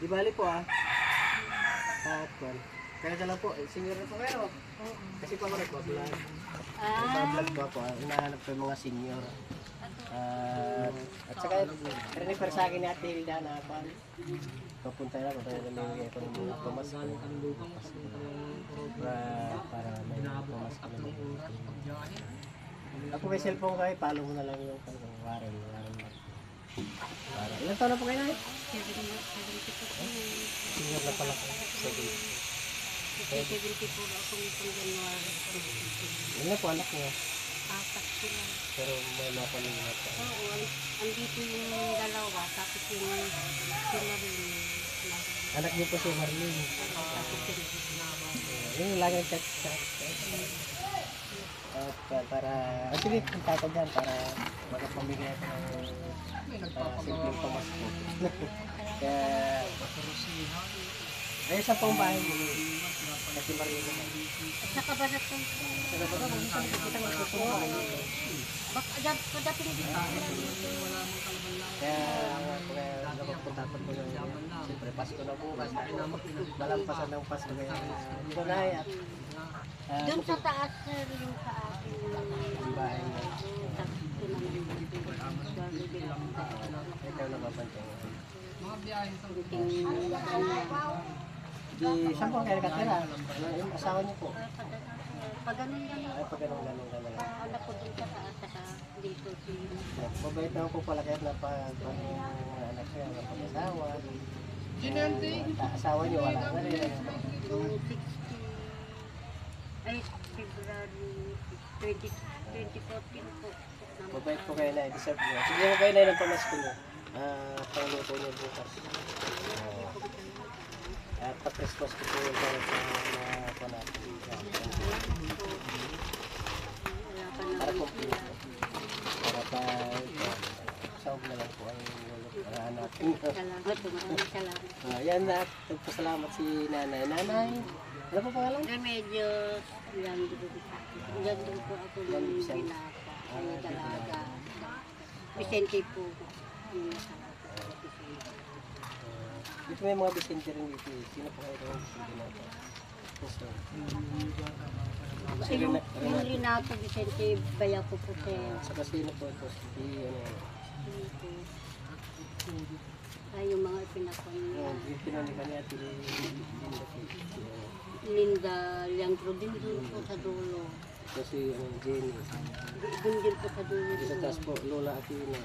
Di bali po Kon. Kaya na lang po, senior na po kayo. Kasi po ako nagpa-vlog. Nagpa-vlog po ako. Hinahanap ko yung mga senior. At saka, refer sa akin ni Ate Hilda na papunta na ako. Kaya namimigay ko ng mga pamasko. Para may pamasko na mga. Ako may cellphone kayo, follow mo na lang yung Warren. Ilan taon na po kayo na? Senior na pala ko. 70 po ako nitong January. Ilan po anak niya? 4 sila. Pero may mga pamilya pa. Oo, andito yung dalawa, tapos yung sila rin. Anak niyo po si Marlene. Tapos Yun yung lagi chat. Para, sige, punta ka dyan para magpamigay ako ng simpleng pamasko. Kaya, ay isa pong bahay mo. Kasi Marlene naman. at saka ba na ito? Pero baka kung saan kita magsusumbay. Padating dito. Kaya nakapagpunta ko ng siyempre Pasko na bukas. Malampasan ng Pasko. Kaya ito na at Doon sa taas, sir, yung sa akin. yung bahay mo. Tapos ito naman yung Ikaw na babantay. Yung Di, saan po kayo nakatira? Yung asawa niyo po? pag ganun Ay, pag ganun ka na lang. anak ko dun sa taas, saka dito si Mabait naman po pala kahit na anak siya, napag-asawa. Asawa niyo wala na rin. yung 60, ay, February 2014 po. Mabait po kayo na, deserve niyo. Sige mo kayo na ng pamasko niyo. Pangluto niyo bukas. At pa-Christmas ko po yung para sa mga panapin. Para complete. Para pa sawag na lang po ang hanapin. Salamat po, maraming salamat. Yan na, nagpasalamat si nanay. Nanay, ano po pangalan? Medyo yan din po ako ng binata, ang dalaga. Vicente po. Dito may mga Vicente rin dito. Sino po kayo ng Vicente natin? Yung Renato Vicente Bayaco po sir. Saka sino po ito? Ay, yung mga pinakon niya. Yung pinanikan niya, Linda Leandro din doon po sa dulo. kasi Jenny. Doon din po sa dulo. Sa taas po, Lola Aquino.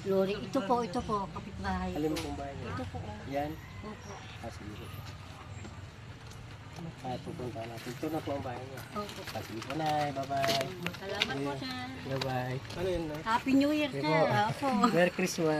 Lori, ito po, kapitbahay Alam mo po. kung bahay niya? Ito po. Yan? Opo. Sige. Kahit pupunta natin. Ito na po ang bahay niya. Opo. Sige po na, bye-bye. Salamat po sir. Bye-bye. Ano yun na? Happy New Year sir. Opo. Merry Christmas.